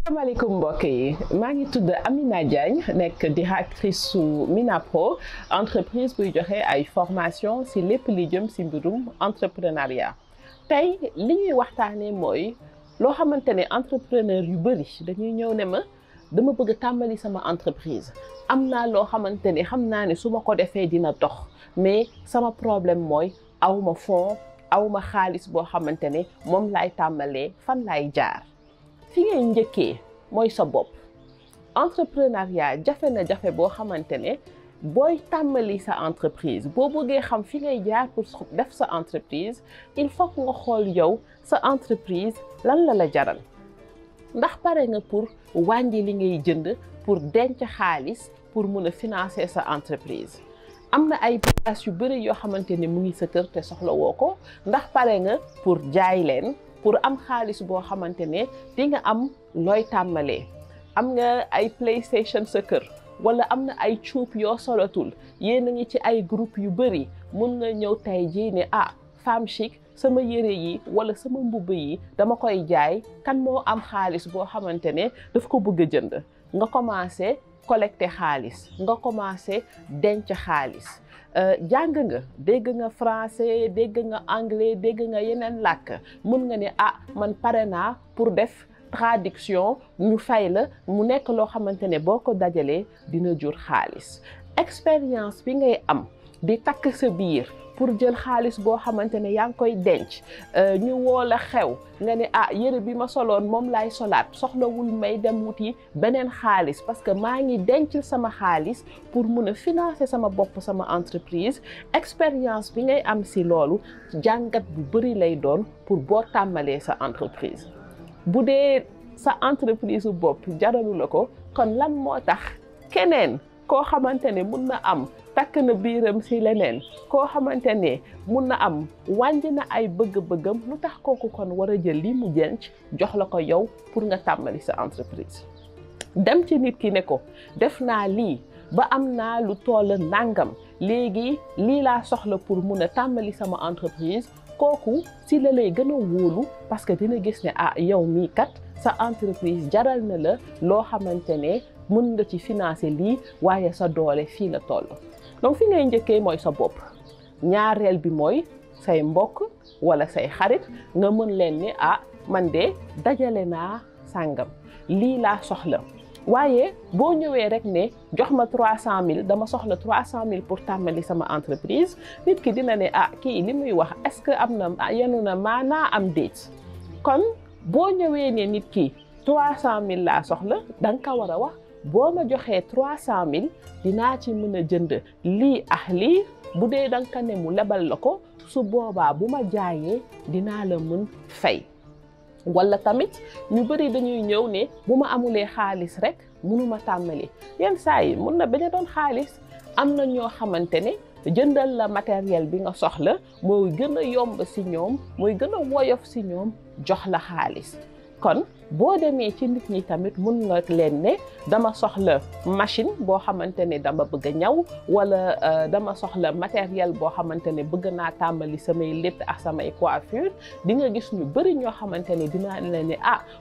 Asalaamaaleykum mbokk yi maa ngi tudd Amina Diagne nekk directrice su Minapro entreprise buy joxe ay formation ci lépp li jëm ci mbirum entrepreneuriat tey li ñuy waxtaanee mooy loo xamante ne entrepreneur yu bari dañuy ñëw ne ma dama bëgg a tàmbali sama entreprise am naa loo xamante ne xam naa ne su ma ko defee dina dox mais sama problème mooy awma fond awma xaalis boo xamante ne moom laay tàmbalee fan laay jaar. fi ngay njëkkee mooy sa bopp entrepreneuriat jafe na jafe boo xamante ne booy tàmbali sa entreprise boo bëggee xam fi ngay jaar pour def sa entreprise il faut nga xool yow sa entreprise lan la jaral ndax pare nga pour wàññi li ngay jënd pour denc xaalis pour mun a financer sa entreprise am na ay bagages yu bari yoo xamante ne mu ngi sa kër te soxla woo ko ndax pare nga pour jaay leen pour am xaalis boo xamante ne di nga am looy tàmbalee am nga ay PlayStation sa kër wala am na ay cuub yoo solatul yéen a ngi ci ay groupe yu bari mun nga ñëw tey jii ne Femme Chic sama yére yi wala sama mbubb yi dama koy jaay kan moo am xaalis boo xamante ne daf ko bëgg a jënd nga commencé collecter xaalis nga commencé denc xaalis jàng nga dégg nga français dégg nga anglais dégg nga yeneen làkk mun nga ne man pare naa pour def traduction ñu fay la mu nekk loo xamante ne boo ko dajalee dina jur xaalis expérience bi ngay am di takk sa biir pour jël xaalis boo xamante ne yaa ngi koy denc ñu woo la xew nga ne yére bi ma soloon moom laay solaat soxlawul may dem wuti beneen xaalis parce que maa ngi denc sama xaalis pour mun a financer sama bopp sama entreprise expérience bi ngay am si loolu jàngat bu bari lay doon pour boo tàmbalee sa entreprise bu dee sa entreprise bopp jaralu la ko kon lan moo tax keneen koo xamante ne mun na am takk na biiram ci leneen koo xamante ne mun na am wàññi na ay bëgg-bëggam lu tax kooku kon war a jël li mu denc jox la ko yow pour nga tàmbali sa entreprise dem ci nit ki ne ko def naa lii ba am naa lu toll nangam léegi lii laa soxla pour mun a tàmbali sama entreprise kooku ci la lay gën a wóolu parce que dina gis ne yow mii kat sa entreprise jaral na la loo xamante ne mën nga ci financer lii waaye sa doole fii la toll donc fi ngay njëkkee mooy sa bopp ñaareel bi mooy say mbokk wala say xarit nga mën leen ne man de dajale naa sàngam lii laa soxla waaye boo ñëwee rek ne jox ma 300 000 dama soxla 300 000 pour tàmbali sama entreprise nit ki dina ne kii li muy wax est-ce que am na yenu na maanaa am déet kon boo ñëwee ne nit ki 300 000 laa soxla da nga ko war a wax boo ma joxee 300 000 dinaa ci mën a jënd lii ak lii bu dee da nga ko ne mu lebal la ko su boobaa bu ma jaayee dinaa la mën fay wala tamit ñu bari dañuy ñëw ne bu ma amulee xaalis rek mënuma tàmbali yenn saa yi mun na bañ a doon xaalis am na ñoo xamante ne jëndal la matériel bi nga soxla mooy gën a yomb ci ñoom mooy gën a woyof ci ñoom jox la xaalis kon boo demee ci nit ñi tamit mun nga leen ne dama soxla machine boo xamante ne dama bëgg a ñaw wala dama soxla matériel boo xamante ne bëgg naa tàmbali samay létt ak samay coiffure di nga gis ñu bari ñoo xamante ne dinaa leen ne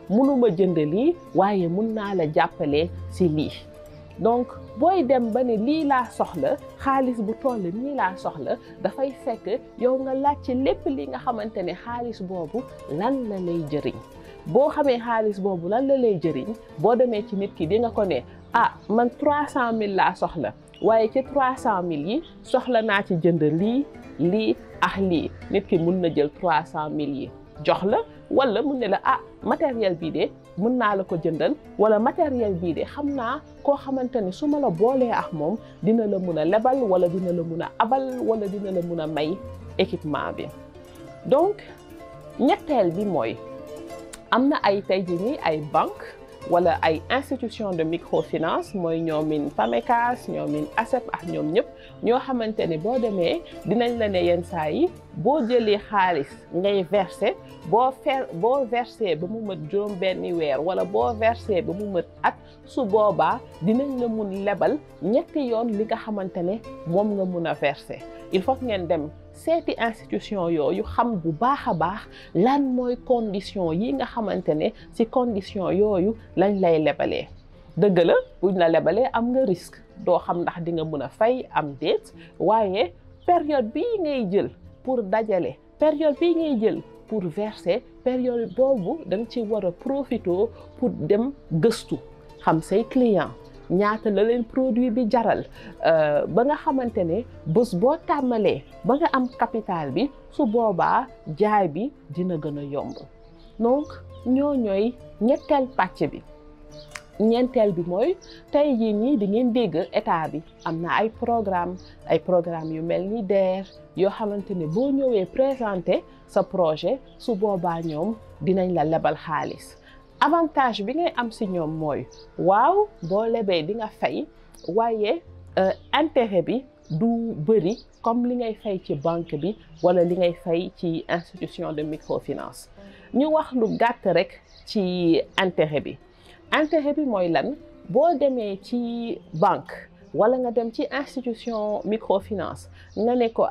mënuma jënd lii waaye mun naa la jàppale ci lii donc booy dem ba ne lii laa soxla xaalis bu toll nii laa soxla dafay fekk yow nga laaj ci lépp li nga xamante ne xaalis boobu lan la lay jëriñ boo xamee xaalis boobu lan la lay jëriñ boo demee ci nit ki di nga ko ne man 300 000 laa soxla waaye ci 300 000 yi soxla naa ci jënd lii ak lii nit ki mun na jël 300 000 yi jox la wala mun ne la matériel bii de mun naa la ko jëndal wala matériel bii de xam naa koo xamante ne su ma la boolee ak moom dina la mun a lebal wala dina la mun a abal wala dina la mun a may équipement bi donc ñetteel bi mooy am na ay tey jii nii ay banque wala ay institution de microfinance mooy ñoomin PAMECAS ñoomin ASEP ak ñoom ñëpp ñoo xamante ne boo demee dinañ la ne yenn saa yi boo jëlee xaalis ngay verser boo verser ba mu mat juróom benni weer wala boo verser ba mu mat at su boobaa dinañ la mun lebal ñetti yoon li nga xamante ne moom nga mun a verser il faut ngeen dem seeti institution yooyu xam bu baax a baax lan mooy condition yi nga xamante ne ci condition yooyu lañ lay lebalee. dëgg la buñ la lebalee am nga risque doo xam ndax di nga mën a fay am déet waaye période bii ngay jël pour dajale période bii ngay jël pour verser période boobu da nga ci war a profiter pour dem gëstu xam say client ñaata la leen produit bi jaral ba nga xamante ne bés boo tàmmalee ba nga am capital bi su boobaa jaay bi dina gën a yomb donc ñooy ñetteel pàcc bi. ñeenteel bi mooy tey jii nii di ngeen dégg état bi am na ay programme yu mel ni DER yoo xamante ne boo ñëwee présenter sa projet su boobaa ñoom dinañ la lebal xaalis avantage bi ngay am ci ñoom mooy waaw boo lebee di nga fay waaye intérêt bi du bëri comme li ngay fay ci banque bi wala li ngay fay ci institution de microfinance ñu wax lu gàtt rek ci intérêt bi. intérêt bi mooy lan boo demee ci banque wala nga dem ci institution microfinance nga ne ko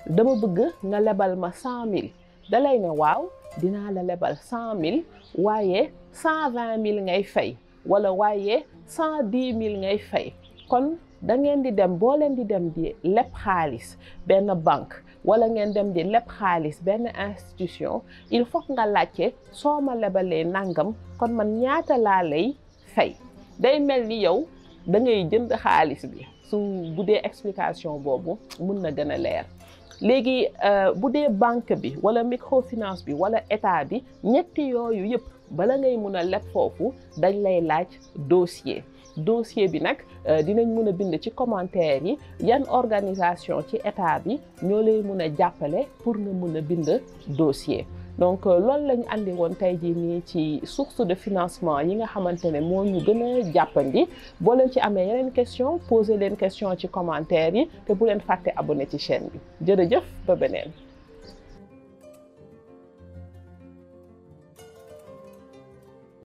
dama bëgg nga lebal ma 100 000 dalay ne waaw dinaa la lebal 100 000 waaye 120 000 ngay fay wala waaye 110 000 ngay fay kon da ngeen di dem boo leen di dem di leb xaalis benn banque wala ngeen dem di leb xaalis benn institution il faut nga laajte soo ma lebalee nangam kon man ñaata laa lay fay day mel ni yow da ngay jënd xaalis bi su bu dee explication boobu mun na gën a leer léegi bu dee banque bi wala microfinance bi wala état bi ñetti yooyu yëpp bala ngay mun a leb foofu dañ lay laaj dossier bi nag dinañ mën a bind ci commentaire yi yan organisation ci état bi ñoo lay mën a jàppale pour nga mën a bind dossier donc loolu lañu andi woon tey jii nii ci source de financement yi nga xamante ne moo ñu gën a jàppandi boo leen ci amee yeneen question poser leen question ci commentaire yi te bu leen fàtte abonné ci chaîne bi jërëjëf ba beneen